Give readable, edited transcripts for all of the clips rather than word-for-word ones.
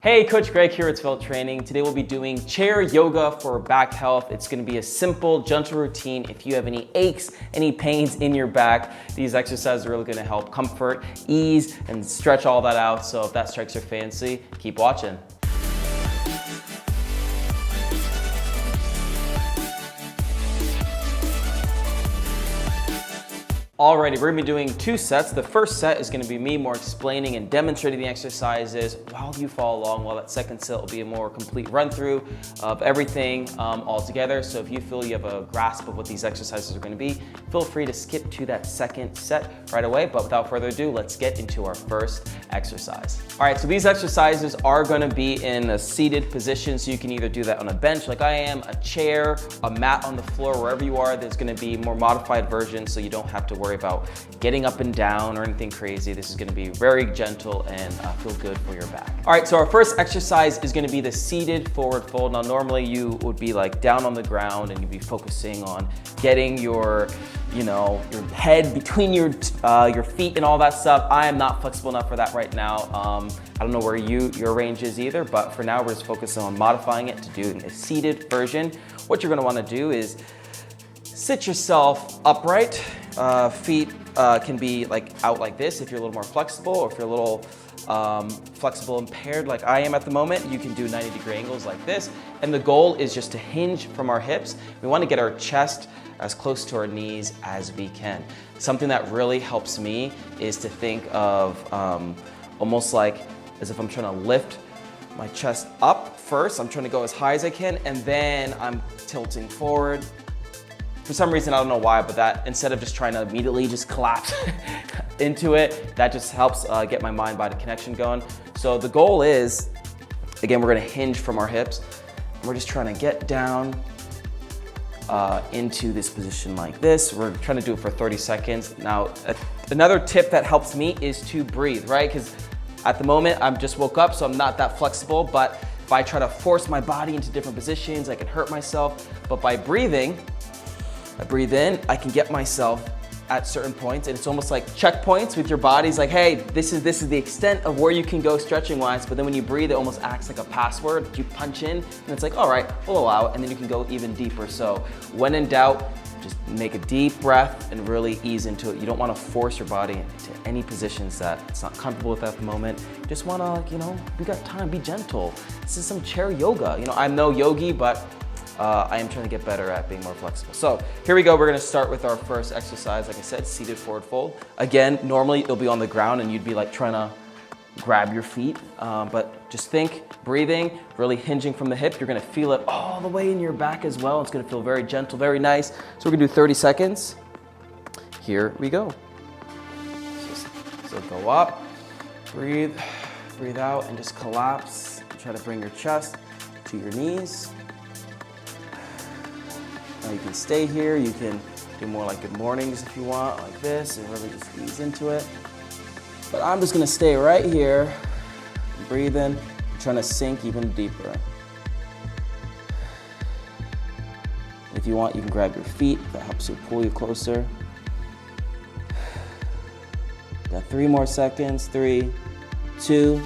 Hey, Coach Greg here at Svelte Training. Today we'll be doing chair yoga for back health. It's gonna be a simple, gentle routine. If you have any aches, any pains in your back, these exercises are really gonna help comfort, ease, and stretch all that out. So if that strikes your fancy, keep watching. Alrighty, we're gonna be doing 2 sets. The first set is gonna be me more explaining and demonstrating the exercises while you follow along, while that second set will be a more complete run through of everything all together. So if you feel you have a grasp of what these exercises are gonna be, feel free to skip to that second set right away. But without further ado, let's get into our first exercise. All right, so these exercises are gonna be in a seated position. So you can either do that on a bench like I am, a chair, a mat on the floor, wherever you are. There's gonna be more modified versions so you don't have to worry about getting up and down or anything crazy. This is gonna be very gentle and feel good for your back. All right, so our first exercise is gonna be the seated forward fold. Now, normally you would be like down on the ground and you'd be focusing on getting your head between your feet and all that stuff. I am not flexible enough for that right now. I don't know where your range is either, but for now we're just focusing on modifying it to do a seated version. What you're gonna wanna do is sit yourself upright. Feet can be like out like this if you're a little more flexible, or if you're a little flexible impaired like I am at the moment, you can do 90-degree angles like this. And the goal is just to hinge from our hips. We want to get our chest as close to our knees as we can. Something that really helps me is to think of almost like as if I'm trying to lift my chest up first. I'm trying to go as high as I can, and then I'm tilting forward. For some reason, I don't know why, but that instead of just trying to immediately just collapse into it, that just helps get my mind-body connection going. So the goal is, again, we're gonna hinge from our hips. And we're just trying to get down into this position like this. We're trying to do it for 30 seconds. Now, another tip that helps me is to breathe, right? Because at the moment, I'm just woke up, so I'm not that flexible, but if I try to force my body into different positions, I can hurt myself. But by breathing, I breathe in, I can get myself at certain points, and it's almost like checkpoints with your body. It's like, hey, this is the extent of where you can go stretching wise, but then when you breathe, it almost acts like a password that you punch in, and it's like, all right, we'll allow it, and then you can go even deeper. So when in doubt, just make a deep breath and really ease into it. You don't wanna force your body into any positions that it's not comfortable with at the moment. You just wanna, we got time, be gentle. This is some chair yoga. I'm no yogi, but I am trying to get better at being more flexible. So here we go. We're gonna start with our first exercise. Like I said, seated forward fold. Again, normally it'll be on the ground and you'd be like trying to grab your feet. But just think, breathing, really hinging from the hip. You're gonna feel it all the way in your back as well. It's gonna feel very gentle, very nice. So we're gonna do 30 seconds. Here we go. So go up, breathe out, and just collapse. Try to bring your chest to your knees. Now you can stay here, you can do more like good mornings if you want, like this, and really just ease into it. But I'm just gonna stay right here, breathe in, trying to sink even deeper. If you want, you can grab your feet, that helps you pull you closer. Got 3 more seconds, 3, 2,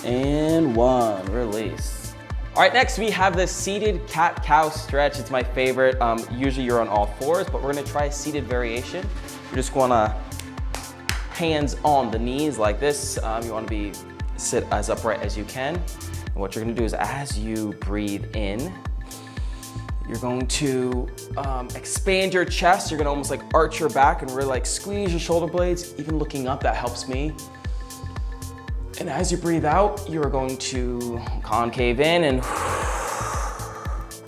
and 1, release. All right, next we have the seated cat-cow stretch. It's my favorite. Usually you're on all fours, but we're gonna try a seated variation. You're just gonna hands on the knees like this. You wanna sit as upright as you can. And what you're gonna do is as you breathe in, you're going to expand your chest. You're gonna almost like arch your back and really like squeeze your shoulder blades. Even looking up, that helps me. And as you breathe out, you are going to concave in and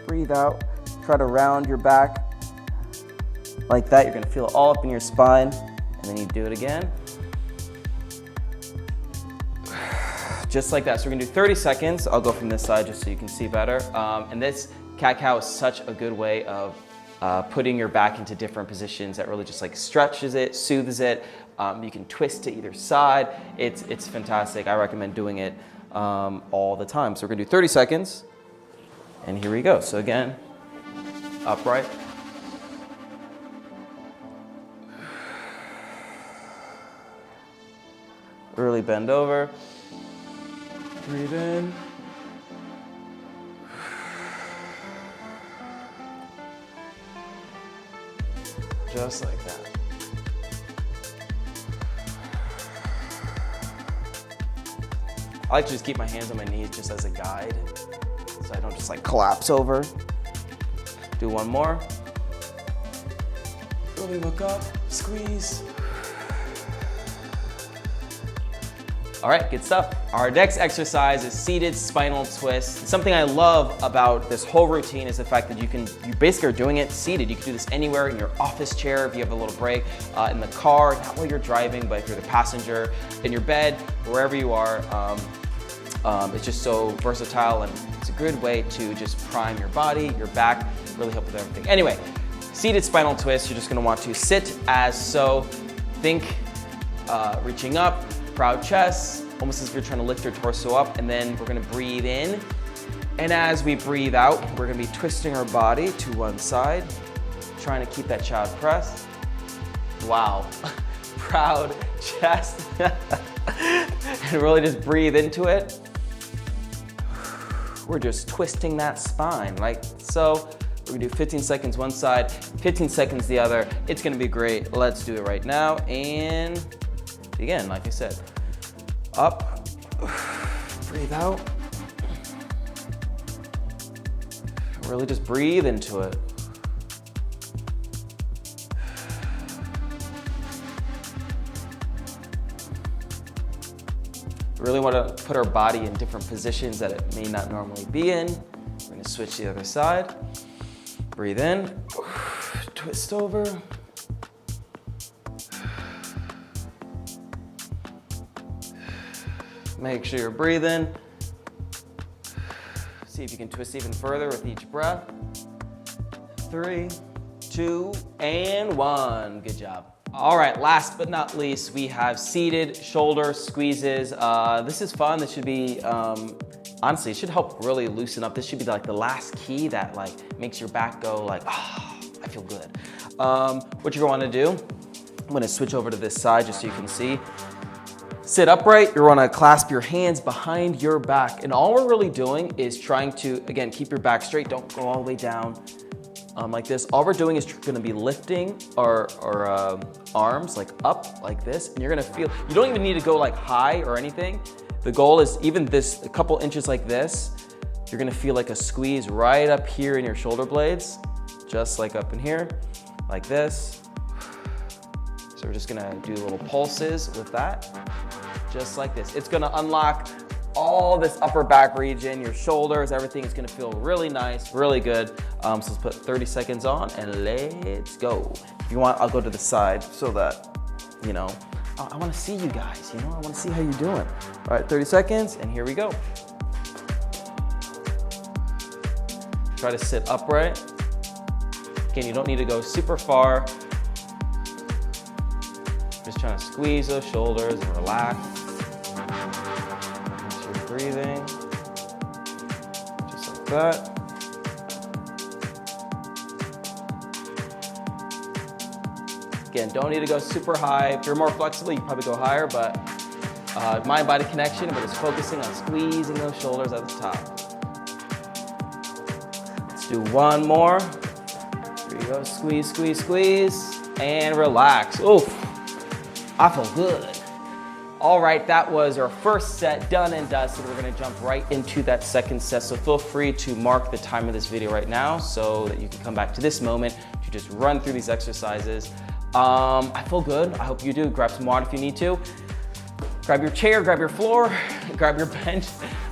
breathe out. Try to round your back like that. You're gonna feel it all up in your spine, and then you do it again. Just like that. So we're gonna do 30 seconds. I'll go from this side just so you can see better. And this cat-cow is such a good way of putting your back into different positions that really just like stretches it, soothes it. You can twist to either side. It's fantastic. I recommend doing it all the time. So we're gonna do 30 seconds, and here we go. So again, upright. Really bend over. Breathe in. Just like that. I like to just keep my hands on my knees just as a guide, so I don't just like collapse over. Do one more. Really look up, squeeze. All right, good stuff. Our next exercise is seated spinal twist. Something I love about this whole routine is the fact that you basically are doing it seated. You can do this anywhere, in your office chair if you have a little break, in the car, not while you're driving, but if you're the passenger, in your bed, wherever you are. It's just so versatile, and it's a good way to just prime your body, your back, really help with everything. Anyway, seated spinal twist, you're just gonna want to sit as so. Think reaching up, proud chest, almost as if you're trying to lift your torso up, and then we're gonna breathe in. And as we breathe out, we're gonna be twisting our body to one side, trying to keep that child press. Wow, proud chest. And really just breathe into it. We're just twisting that spine like so. We're gonna do 15 seconds one side, 15 seconds the other. It's gonna be great. Let's do it right now. And again, like I said, up, breathe out. Really just breathe into it. Really want to put our body in different positions that it may not normally be in. We're gonna switch to the other side. Breathe in, twist over. Make sure you're breathing. See if you can twist even further with each breath. 3, 2, and 1. Good job. All right, last but not least, we have seated shoulder squeezes. This is fun. This should be, honestly, it should help really loosen up. This should be like the last key that like makes your back go like, ah, oh, I feel good. What you're going to do, I'm gonna switch over to this side just so you can see. Sit upright, you're gonna clasp your hands behind your back. And all we're really doing is trying to, again, keep your back straight, don't go all the way down like this. All we're doing is gonna be lifting our arms like up like this, and you're gonna feel, you don't even need to go like high or anything. The goal is even this, a couple inches like this, you're gonna feel like a squeeze right up here in your shoulder blades, just like up in here, like this. So we're just gonna do little pulses with that, just like this. It's gonna unlock all this upper back region, your shoulders, everything is gonna feel really nice, really good. So let's put 30 seconds on and let's go. If you want, I'll go to the side so that, you know, I wanna see you guys, you know, I wanna see how you're doing. All right, 30 seconds, and here we go. Try to sit upright. Again, you don't need to go super far. Just trying to squeeze those shoulders and relax. Make sure you're breathing. Just like that. Again, don't need to go super high. If you're more flexible, you can probably go higher, but mind-body connection, but it's focusing on squeezing those shoulders at the top. Let's do one more. Here you go, squeeze, squeeze, squeeze, and relax. Oof. I feel good. All right, that was our first set done and dusted. We're gonna jump right into that second set. So feel free to mark the time of this video right now so that you can come back to this moment to just run through these exercises. I feel good, I hope you do. Grab some water if you need to. Grab your chair, grab your floor, grab your bench,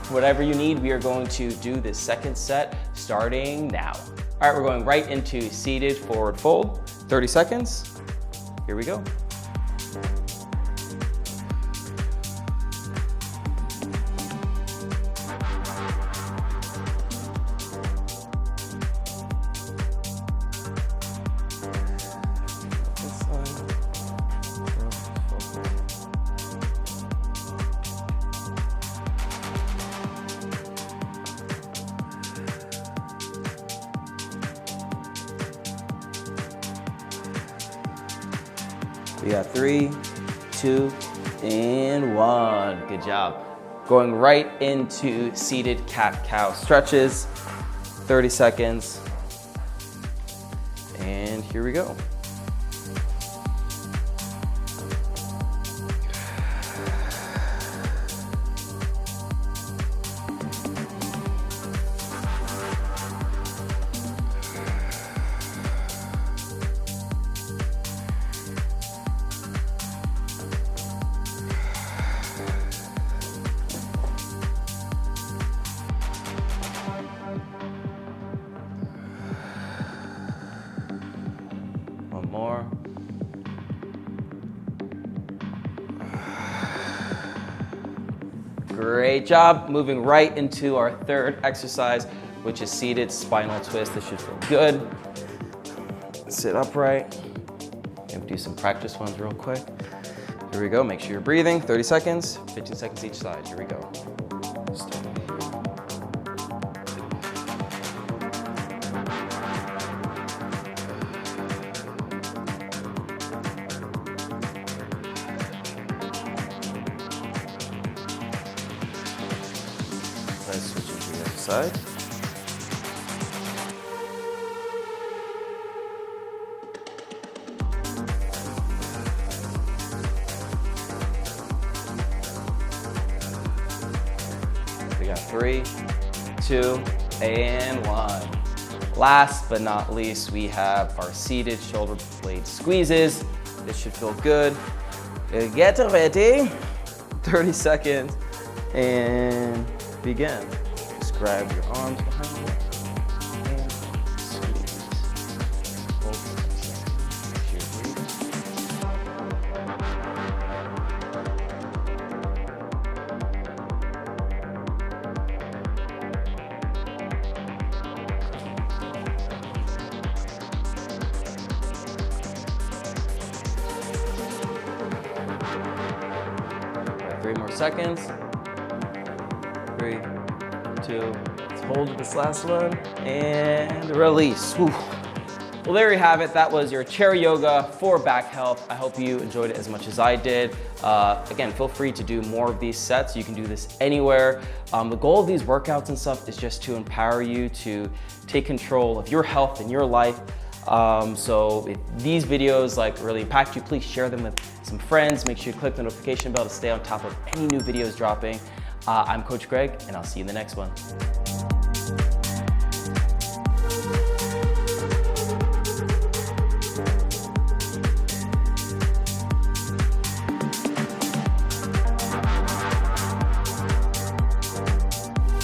whatever you need. We are going to do this second set starting now. All right, we're going right into seated forward fold. 30 seconds, here we go. We got 3, 2, and 1. Good job. going right into seated cat-cow stretches. 30 seconds. And here we go. One more. Great job. Moving right into our third exercise, which is seated spinal twist. This should feel good. Sit upright. Maybe do some practice ones real quick. Here we go. Make sure you're breathing. 30 seconds, 15 seconds each side. Here we go. Stop. Let's switch into the other side. We got 3, 2, and 1. Last but not least, we have our seated shoulder blade squeezes. This should feel good. Get ready. 30 seconds and begin. Just grab your arms behind you and squeeze. Hold for 10 seconds. Make sure you're breathing. Got 3 more seconds. 3, 2, let's hold this last one, and release. Whew. Well, there you have it. That was your chair yoga for back health. I hope you enjoyed it as much as I did. Again, feel free to do more of these sets. You can do this anywhere. The goal of these workouts and stuff is just to empower you to take control of your health and your life. So if these videos really impact you, please share them with some friends. Make sure you click the notification bell to stay on top of any new videos dropping. I'm Coach Greg, and I'll see you in the next one.